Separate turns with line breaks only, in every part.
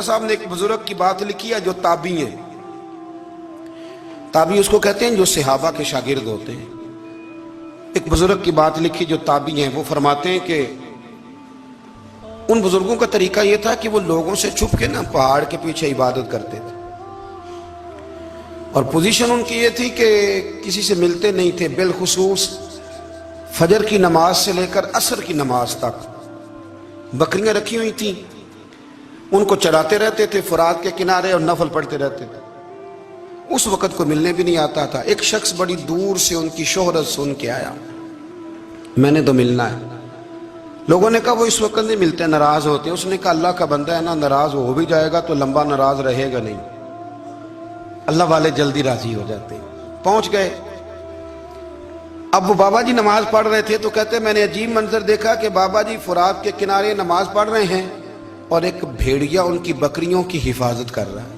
साहब ने एक बुजुर्ग की बात लिखी है जो ताबी है। ताबी उसको कहते हैं जो सहाबा के शागिर्द होते हैं। एक बुजुर्ग की बात लिखी जो ताबी हैं, वो फरमाते हैं कि उन बुजुर्गों का तरीका यह था कि वो लोगों से छुप के ना पहाड़ के पीछे इबादत करते थे, और पोजीशन उनकी ये थी कि किसी से मिलते नहीं थे। बिलखुसूस फजर की नमाज से लेकर असर की नमाज तक बकरियां रखी हुई थी, उनको चराते रहते थे फुरात के किनारे और नफल पढ़ते रहते थे। उस वक़्त को मिलने भी नहीं आता था। एक शख्स बड़ी दूर से उनकी शोहरत सुन के आया, मैंने तो मिलना है। लोगों ने कहा वो इस वक्त नहीं मिलते, नाराज होते हैं। उसने कहा अल्लाह का बंदा है ना, नाराज हो भी जाएगा तो लंबा नाराज रहेगा नहीं, अल्लाह वाले जल्दी राजी हो जाते हैं। पहुंच गए। अब वो बाबा जी नमाज पढ़ रहे थे तो कहते मैंने अजीब मंजर देखा कि बाबा जी फुरात के किनारे नमाज पढ़ रहे हैं और एक भेड़िया उनकी बकरियों की हिफाजत कर रहा है।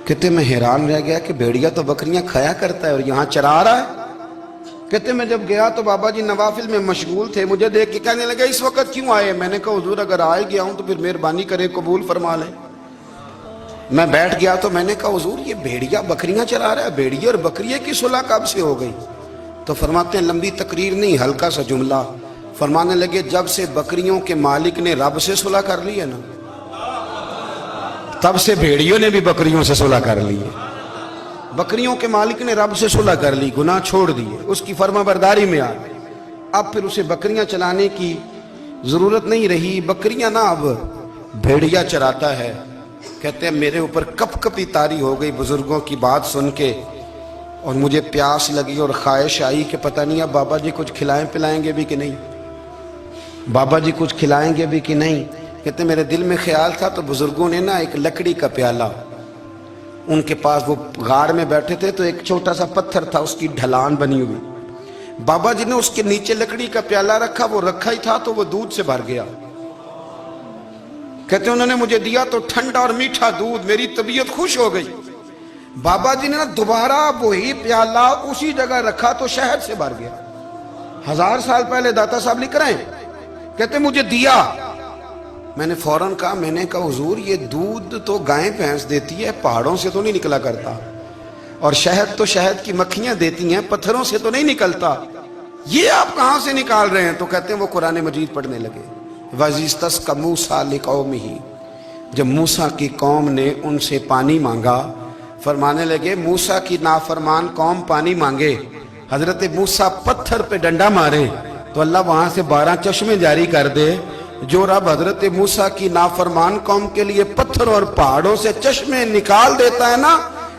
कहते मैं हैरान रह गया कि भेड़िया तो बकरियां खाया करता है और यहाँ चरा रहा है। कहते मैं जब गया तो बाबा जी नवाफिल में मशगूल थे, मुझे देख के कहने लगे इस वक्त क्यों आए। मैंने कहा हुजूर अगर आ ही गया हूं तो फिर मेहरबानी करे कबूल फरमा ले। मैं बैठ गया तो मैंने कहा हुजूर ये भेड़िया बकरियां चरा रहा है, भेड़िया और बकरिया की सुलह कब से हो गई। तो फरमाते हैं लंबी तकरीर नहीं, हल्का सा जुमला। फरमाने लगे जब से बकरियों के मालिक ने रब से सुलह कर ली है ना, तब से भेड़ियों ने भी बकरियों से सुलह कर ली है। बकरियों के मालिक ने रब से सुलह कर ली, गुनाह छोड़ दिए, उसकी फर्माबरदारी में आ गए। अब फिर उसे बकरियां चलाने की जरूरत नहीं रही। बकरियां ना अब भेड़िया चराता है। कहते हैं मेरे ऊपर कपकपी तारी हो गई बुजुर्गों की बात सुन के, और मुझे प्यास लगी और ख्वाहिश आई कि पता नहीं अब बाबा जी कुछ खिलाएं पिलाएंगे भी कि नहीं, बाबा जी कुछ खिलाएंगे भी कि नहीं। कहते मेरे दिल में ख्याल था तो बुजुर्गों ने ना एक लकड़ी का प्याला, उनके पास वो गाड़ में बैठे थे तो एक छोटा सा पत्थर था, उसकी ढलान बनी हुई, बाबा जी ने उसके नीचे लकड़ी का प्याला रखा। वो रखा ही था तो वो दूध से भर गया। कहते उन्होंने मुझे दिया तो ठंडा और मीठा दूध, मेरी तबीयत खुश हो गई। बाबा जी ने ना दोबारा वही प्याला उसी जगह रखा तो शहद से भर गया। 1000 साल पहले दाता साहब लिख रहे हैं। कहते मुझे दिया, मैंने फौरन कहा, मैंने कहा हुजूर ये दूध तो गाय भैंस देती है, पहाड़ों से तो नहीं निकला करता, और शहद तो शहद की मक्खियां देती हैं, पत्थरों से तो नहीं निकलता, ये आप कहां से निकाल रहे हैं। तो कहते हैं वो कुरान मजीद पढ़ने लगे। वज़िस्तस्क़ा मूसा लिक़ौमिही, जब मूसा की कौम ने उनसे पानी मांगा, फरमाने लगे मूसा की नाफरमान कौम पानी मांगे, हजरत मूसा पत्थर पे डंडा मारे तो अल्लाह वहां से 12 चश्मे जारी कर दे। जो रब हजरत मूसा की नाफरमान कौम के लिए पत्थर और पहाड़ों से चश्मे निकाल देता है ना,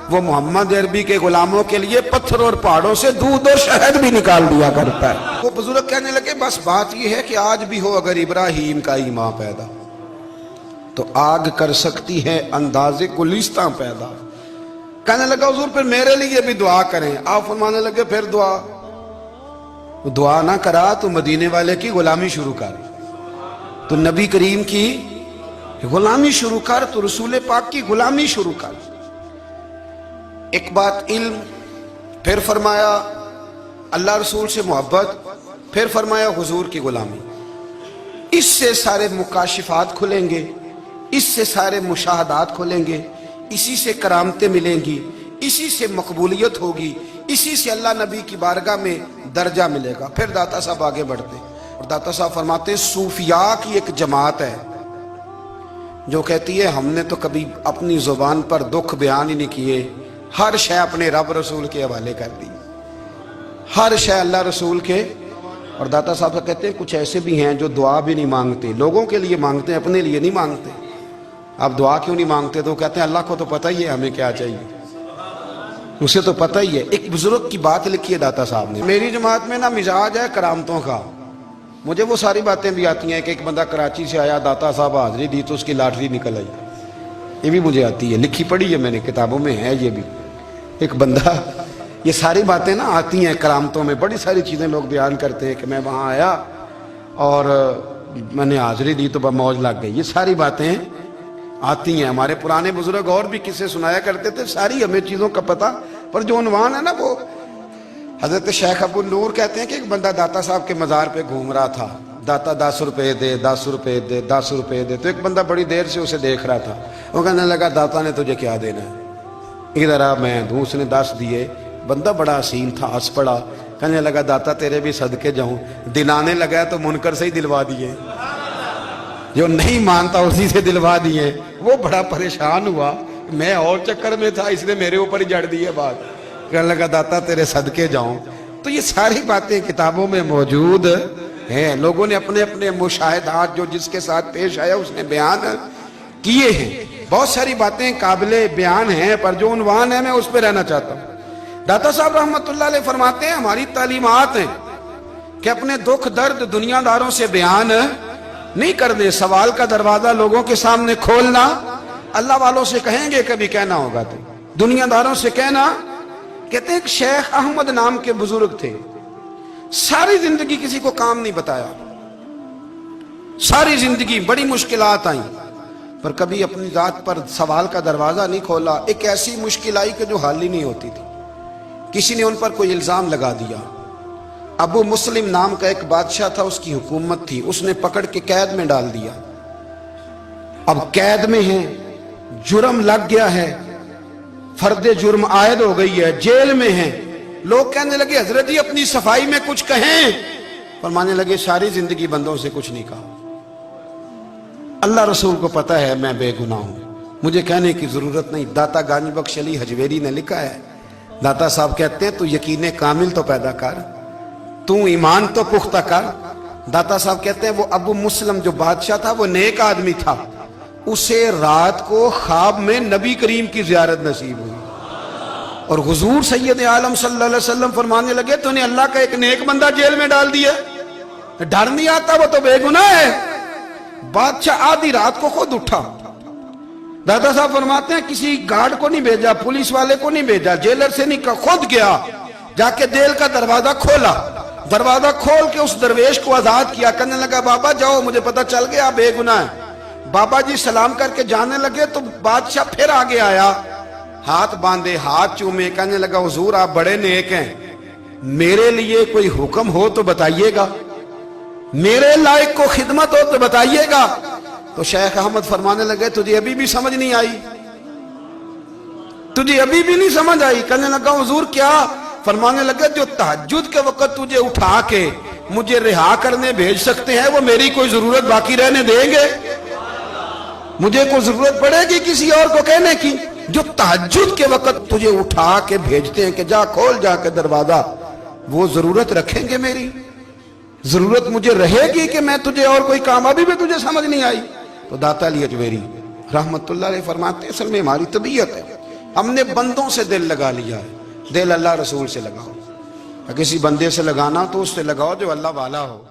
वो मोहम्मद अरबी के गुलामों के लिए पत्थर और पहाड़ों से दूध और शहद भी निकाल दिया करता है। वो बुजुर्ग कहने लगे बस बात यह है कि आज भी हो अगर इब्राहिम का ईमान पैदा तो आग कर सकती है अंदाजे गुलिस्तां पैदा। कहने लगा हुजूर फिर मेरे लिए भी दुआ करें। आप फरमाने लगे फिर दुआ ना करा तो मदीने वाले की गुलामी शुरू कर, तो नबी करीम की गुलामी शुरू कर, तो रसूल पाक की गुलामी शुरू कर। एक बात इल्म, फिर फरमाया अल्लाह रसूल से मोहब्बत, फिर फरमाया हुजूर की गुलामी। इससे सारे मुकाशिफात खुलेंगे, इससे सारे मुशाहदात खुलेंगे, इसी से करामतें मिलेंगी, इसी से मकबूलियत होगी, इसी से अल्लाह नबी की बारगाह में दर्जा मिलेगा। फिर दाता साहब आगे बढ़ते और दाता साहब फरमाते सूफिया की एक जमात है जो कहती है हमने तो कभी अपनी जुबान पर दुख बयान ही नहीं किए, हर शय अपने रब रसूल के हवाले कर दी, हर शय अल्लाह रसूल के। और दाता साहब कहते हैं कुछ ऐसे भी हैं जो दुआ भी नहीं मांगते, लोगों के लिए मांगते हैं, अपने लिए नहीं मांगते। आप दुआ क्यों नहीं मांगते? तो कहते हैं अल्लाह को तो पता ही है हमें क्या चाहिए, उसे तो पता ही है। एक बुजुर्ग की बात लिखी है दाता साहब ने, मेरी जमात में ना मिजाज है करामतों का, मुझे वो सारी बातें भी आती हैं कि एक बंदा कराची से आया, दाता साहब हाजिरी दी तो उसकी लॉटरी निकल आई, ये भी मुझे आती है, लिखी पढ़ी है मैंने, किताबों में है ये भी। एक बंदा, ये सारी बातें ना आती हैं करामतों में, बड़ी सारी चीज़ें लोग बयान करते हैं कि मैं वहाँ आया और मैंने हाजिरी दी तो मौज लग गई, ये सारी बातें आती हैं। हमारे पुराने बुजुर्ग और भी किस्से सुनाया करते थे, सारी हमें चीज़ों का पता, पर जो उन्वान है ना वो हजरत शेख अबू नूर कहते हैं कि एक बंदा दाता साहब के मज़ार पे घूम रहा था, दाता 10 रुपए दे, 10 रुपए दे, 10 रुपए दे। तो एक बंदा बड़ी देर से उसे देख रहा था, वो कहने लगा दाता ने तुझे क्या देना है, इधर आ मैं दूं। उसने 10 दिए। बंदा बड़ा हसीन था, हंस पड़ा, कहने लगा दाता तेरे भी सदके जाऊं। दिलाने लगा तो मुनकर से ही दिलवा दिए, जो नहीं मानता उसी से दिलवा दिए। वो बड़ा परेशान हुआ, मैं और चक्कर में था, इसने मेरे ऊपर ही जड़ दी है बात। कहने लगा दाता तेरे सदके जाऊं। तो ये सारी बातें किताबों में मौजूद हैं, लोगों ने अपने अपने मुशाहिदात जो जिसके साथ पेश आया उसने बयान किए हैं। बहुत सारी बातें काबिले बयान हैं, पर जो उन्वान है मैं उस पर रहना चाहता हूँ। दाता साहब रहमतुल्लाह अलैह फरमाते हैं, हमारी तालीमात हैं कि अपने दुख दर्द दुनियादारों से बयान नहीं करने, सवाल का दरवाजा लोगों के सामने खोलना। अल्लाह वालों से कहेंगे कभी कहना होगा तो, दुनियादारों से कहना। कहते हैं शेख अहमद नाम के बुजुर्ग थे, सारी जिंदगी किसी को काम नहीं बताया, सारी जिंदगी बड़ी मुश्किलात आई, पर कभी अपनी जात पर सवाल का दरवाजा नहीं खोला। एक ऐसी मुश्किल आई कि जो हल ही नहीं होती थी। किसी ने उन पर कोई इल्जाम लगा दिया। अबू मुस्लिम नाम का एक बादशाह था, उसकी हुकूमत थी, उसने पकड़ के कैद में डाल दिया। अब कैद में है, जुर्म लग गया है, फर्दे जुर्म आयद हो गई है, जेल में है। लोग कहने लगे हजरत जी अपनी सफाई में कुछ कहें, फरमाने लगे सारी जिंदगी बंदों से कुछ नहीं कहा, अल्लाह रसूल को पता है मैं बेगुनाह हूं, मुझे कहने की जरूरत नहीं। दाता गानी बख्श अली हजवेरी ने लिखा है, दाता साहब कहते हैं तू यकीन कामिल तो पैदा कर, तू ईमान तो पुख्ता कर। दाता साहब कहते हैं वो अबू मुस्लिम जो बादशाह था वो नेक आदमी था, उसे रात को ख्वाब में नबी करीम की ज़ियारत नसीब हुई और हुजूर सैयद आलम सल्लल्लाहु अलैहि वसल्लम फरमाने लगे तूने अल्लाह का एक नेक बंदा जेल में डाल दिया, डर नहीं आता, वो तो बेगुनाह है। बादशाह आधी रात को खुद उठा। दादा साहब फरमाते हैं किसी गार्ड को नहीं भेजा, पुलिस वाले को नहीं भेजा, जेलर से नहीं कहा, खुद गया, जाके जेल का दरवाजा खोला। दरवाजा खोल के उस दरवेश को आजाद किया, कहने लगा बाबा जाओ, मुझे पता चल गया आप बेगुनाह है। बाबा जी सलाम करके जाने लगे तो बादशाह फिर आगे आया, हाथ बांधे, हाथ चूमे, कहने लगा हुजूर आप बड़े नेक हैं, मेरे लिए कोई हुक्म हो तो बताइएगा, मेरे लायक को खिदमत हो तो बताइएगा। तो शेख अहमद फरमाने लगे तुझे अभी भी समझ नहीं आई, तुझे अभी भी नहीं समझ आई। कहने लगा हुजूर क्या? फरमाने लगे जो तहज्जुद के वक्त तुझे उठा के मुझे रिहा करने भेज सकते हैं वो मेरी कोई जरूरत बाकी रहने देंगे? मुझे कोई जरूरत पड़ेगी किसी और को कहने की? जो तहज्जुद के वक्त तुझे उठा के भेजते हैं कि जा खोल जाके दरवाजा, वो जरूरत रखेंगे मेरी? जरूरत मुझे रहेगी कि मैं तुझे और कोई काम, अभी भी तुझे समझ नहीं आई? तो दाता अली अजमेरी रहमतुल्लाह अलैह फरमाते असल में हमारी तबीयत है, हमने बंदों से दिल लगा लिया है, दिल अल्लाह रसूल से लगाओ। किसी बंदे से लगाना तो उससे लगाओ जो अल्लाह वाला हो।